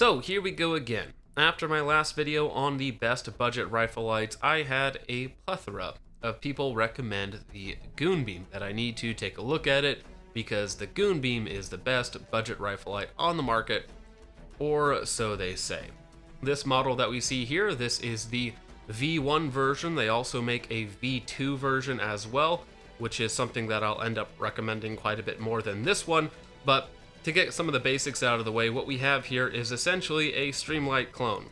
So here we go again. After my last video on the best budget rifle lights, I had a plethora of people recommend the Goonbeam, that I need to take a look at it because the Goonbeam is the best budget rifle light on the market, or so they say. This model that we see here, this is the V1 version. They also make a V2 version as well, which is something that I'll end up recommending quite a bit more than this one, but to get some of the basics out of the way, what we have here is essentially a Streamlight clone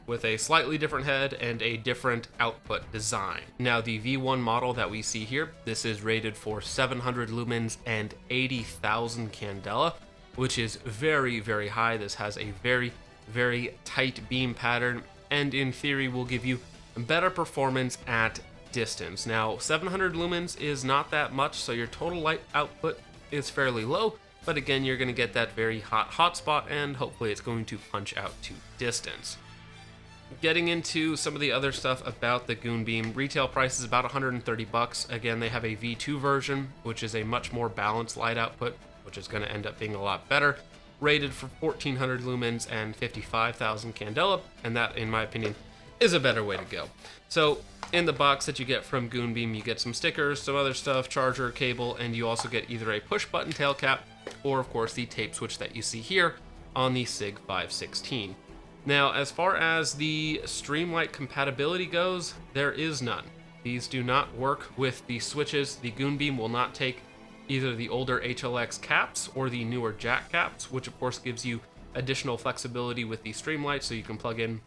with a slightly different head and a different output design. Now, the V1 model that we see here, this is rated for 700 lumens and 80,000 candela, which is very, very high. This has a very, very tight beam pattern, and in theory will give you better performance at distance. Now, 700 lumens is not that much, so your total light output is fairly low, but again, you're going to get that very hot hotspot, and hopefully it's going to punch out to distance. Getting into some of the other stuff about the Goonbeam, retail price is about 130 bucks. Again, they have a V2 version, which is a much more balanced light output, which is going to end up being a lot better, rated for 1400 lumens and 55,000 candela, and that, in my opinion, is a better way to go. So in the box that you get from Goonbeam, you get some stickers, some other stuff, charger, cable, and you also get either a push button tail cap or, of course, the tape switch that you see here on the SIG 516. Now, as far as the Streamlight compatibility goes, there is none. These do not work with the switches. The Goonbeam will not take either the older HLX caps or the newer jack caps, which of course gives you additional flexibility with the Streamlight, so you can plug in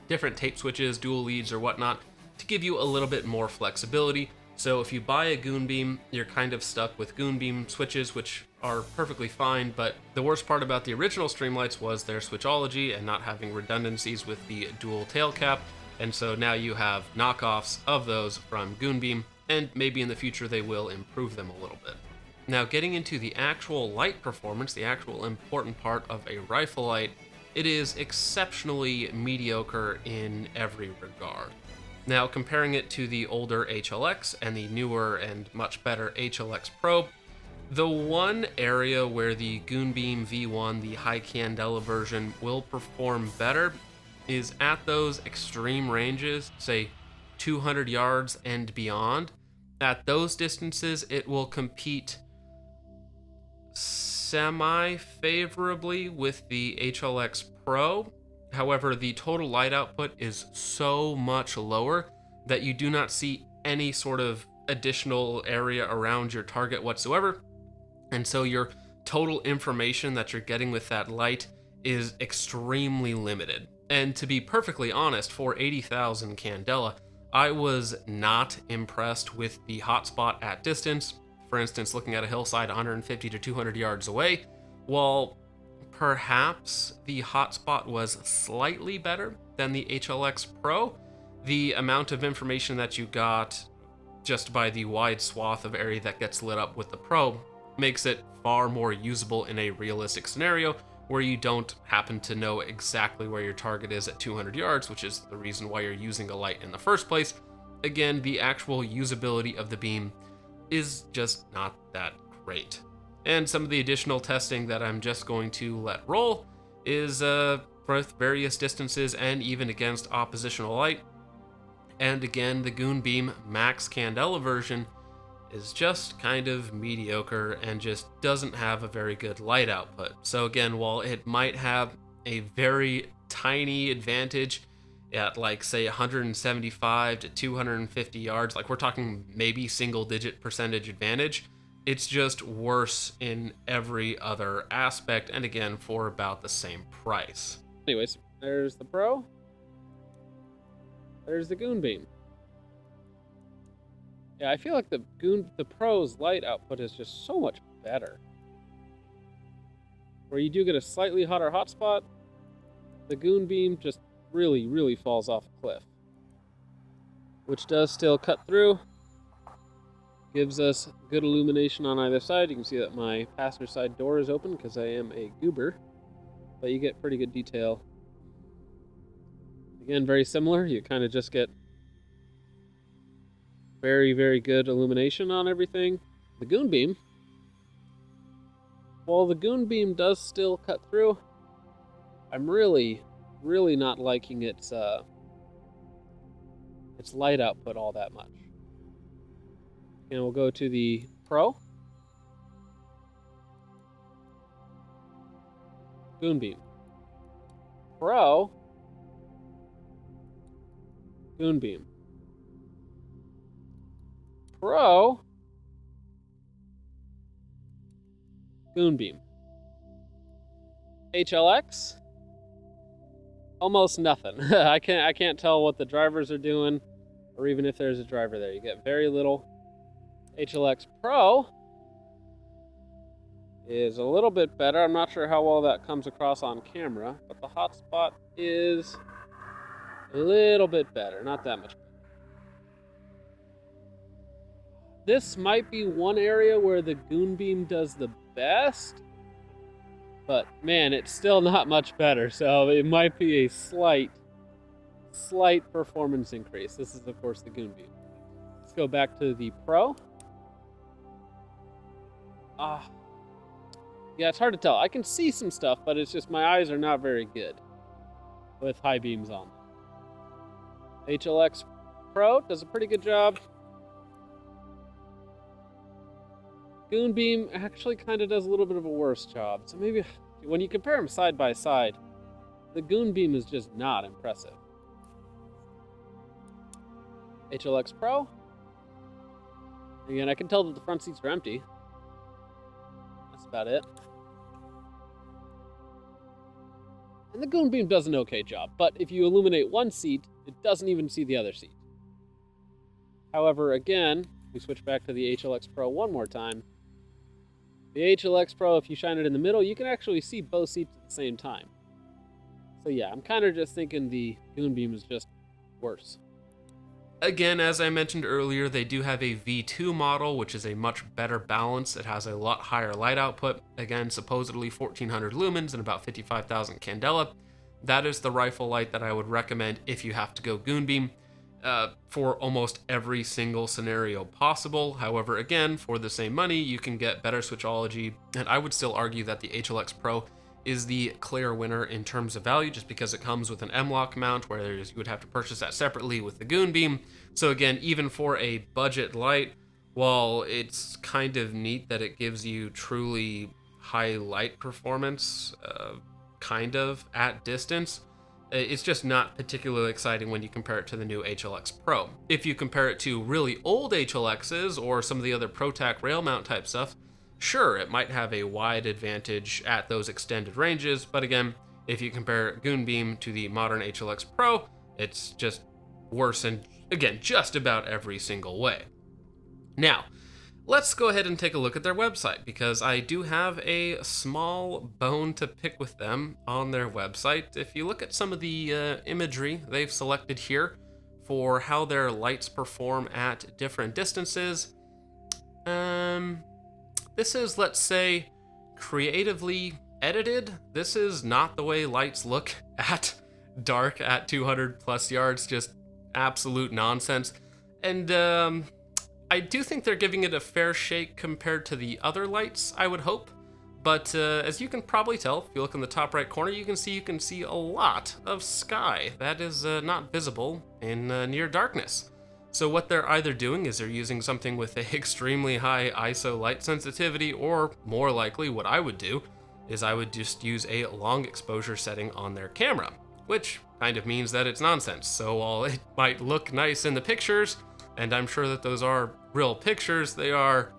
different tape switches, dual leads, or whatnot to give you a little bit more flexibility. So if you buy a Goonbeam, you're kind of stuck with Goonbeam switches, which are perfectly fine, but the worst part about the original Streamlights was their switchology and not having redundancies with the dual tail cap, and so now you have knockoffs of those from Goonbeam, and maybe in the future they will improve them a little bit. Now, getting into the actual light performance, the actual important part of a rifle light, it is exceptionally mediocre in every regard. Now, comparing it to the older HLX and the newer and much better HLX Pro, the one area where the Goonbeam V1, the high candela version, will perform better is at those extreme ranges, say 200 yards and beyond. At those distances, it will compete semi-favorably with the HLX Pro. However, the total light output is so much lower that you do not see any sort of additional area around your target whatsoever. And so your total information that you're getting with that light is extremely limited. And to be perfectly honest, for 80,000 candela, I was not impressed with the hotspot at distance. For instance, looking at a hillside 150 to 200 yards away, while perhaps the hotspot was slightly better than the HLX Pro, the amount of information that you got just by the wide swath of area that gets lit up with the Pro makes it far more usable in a realistic scenario where you don't happen to know exactly where your target is at 200 yards, which is the reason why you're using a light in the first place. Again, the actual usability of the beam is just not that great. And some of the additional testing that I'm just going to let roll is for various distances and even against oppositional light. And again, the Goonbeam Max Candela version is just kind of mediocre and just doesn't have a very good light output. So again, while it might have a very tiny advantage at, like, say 175 to 250 yards, like we're talking maybe single digit percentage advantage, it's just worse in every other aspect, and again, for about the same price. Anyways, there's the Pro. There's the Goonbeam. Yeah, I feel like the Pro's light output is just so much better. Where you do get a slightly hotter hotspot, the Goonbeam just really, really falls off a cliff. Which does still cut through. Gives us good illumination on either side. You can see that my passenger side door is open because I am a goober, but you get pretty good detail. Again, very similar. You kind of just get very, very good illumination on everything. The Goonbeam while the Goonbeam does still cut through, I'm really not liking its light output all that much. And we'll go to the Pro. Goonbeam. Pro. Goonbeam. Pro. Goonbeam. HLX. Almost nothing. I can't tell what the drivers are doing, or even if there's a driver there. You get very little. HLX Pro is a little bit better. I'm not sure how well that comes across on camera, but the hotspot is a little bit better, not that much better. This might be one area where the Goonbeam does the best, but man, it's still not much better, so it might be a slight performance increase. This is, of course, the Goonbeam. Let's go back to the Pro. Yeah, it's hard to tell. I can see some stuff, but it's just my eyes are not very good with high beams on them. HLX Pro does a pretty good job. Goonbeam actually kind of does a little bit of a worse job. So maybe when you compare them side by side, the Goonbeam is just not impressive. HLX Pro. Again, I can tell that the front seats are empty. That's about it. And the Goonbeam does an okay job, but if you illuminate one seat, it doesn't even see the other seat. However, again, we switch back to the HLX Pro one more time. The HLX Pro, if you shine it in the middle, you can actually see both seats at the same time. So yeah, I'm kind of just thinking the Goonbeam is just worse. Again, as I mentioned earlier, they do have a V2 model, which is a much better balance. It has a lot higher light output. Again, supposedly 1400 lumens and about 55,000 candela. That is the rifle light that I would recommend if you have to go Goonbeam for almost every single scenario possible. However, again, for the same money, you can get better switchology, and I would still argue that the HLX Pro is the clear winner in terms of value, just because it comes with an M-LOK mount, where you would have to purchase that separately with the Goonbeam. So again, even for a budget light, while it's kind of neat that it gives you truly high light performance, kind of at distance, it's just not particularly exciting when you compare it to the new HLX Pro. If you compare it to really old HLXs or some of the other ProTac rail mount type stuff, sure, it might have a wide advantage at those extended ranges, but again, if you compare Goonbeam to the modern HLX Pro, it's just worse in, again, just about every single way. Now, let's go ahead and take a look at their website, because I do have a small bone to pick with them on their website. If you look at some of the imagery they've selected here for how their lights perform at different distances, this is, let's say, creatively edited. This is not the way lights look at dark at 200 plus yards, just absolute nonsense. And I do think they're giving it a fair shake compared to the other lights, I would hope. But as you can probably tell, if you look in the top right corner, you can see a lot of sky that is not visible in near darkness. So what they're either doing is they're using something with a extremely high ISO light sensitivity, or more likely what I would do is I would just use a long exposure setting on their camera, which kind of means that it's nonsense. So while it might look nice in the pictures, and I'm sure that those are real pictures, they are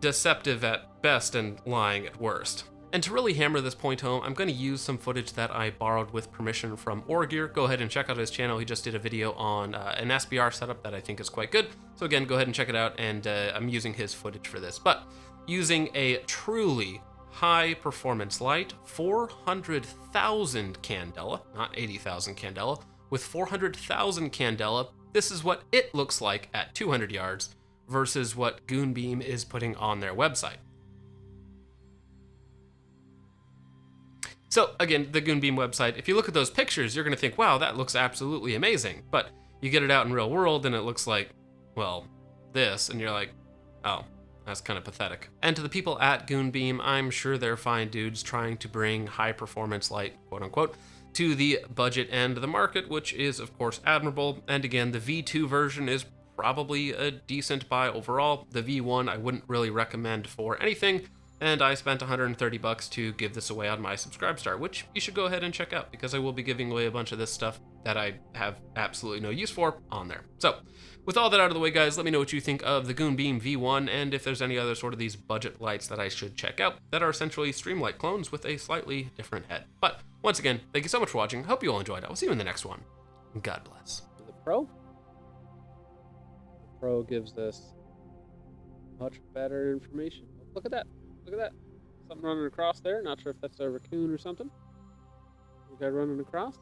deceptive at best and lying at worst. And to really hammer this point home, I'm going to use some footage that I borrowed with permission from Orgear. Go ahead and check out his channel. He just did a video on an SBR setup that I think is quite good. So again, go ahead and check it out, and I'm using his footage for this. But using a truly high performance light, 400,000 candela, not 80,000 candela, with 400,000 candela, this is what it looks like at 200 yards versus what Goonbeam is putting on their website. So again, the Goonbeam website, if you look at those pictures, you're going to think, wow, that looks absolutely amazing. But you get it out in real world and it looks like, well, this, and you're like, oh, That's kind of pathetic. And to the people at Goonbeam, I'm sure they're fine dudes trying to bring high performance light, quote unquote, to the budget end of the market, which is of course admirable. And again, the V2 version is probably a decent buy overall. The V1 I wouldn't really recommend for anything, and I spent $130 to give this away on my Subscribestar, which you should go ahead and check out because I will be giving away a bunch of this stuff that I have absolutely no use for on there. So, with all that out of the way, guys, let me know what you think of the Goonbeam V1 and if there's any other sort of these budget lights that I should check out that are essentially Streamlight clones with a slightly different head. But once again, thank you so much for watching. Hope you all enjoyed. I'll see you in the next one. God bless. The Pro? The Pro gives us much better information. Look at that. Look at that. Something running across there. Not sure if that's a raccoon or something. Guy running across.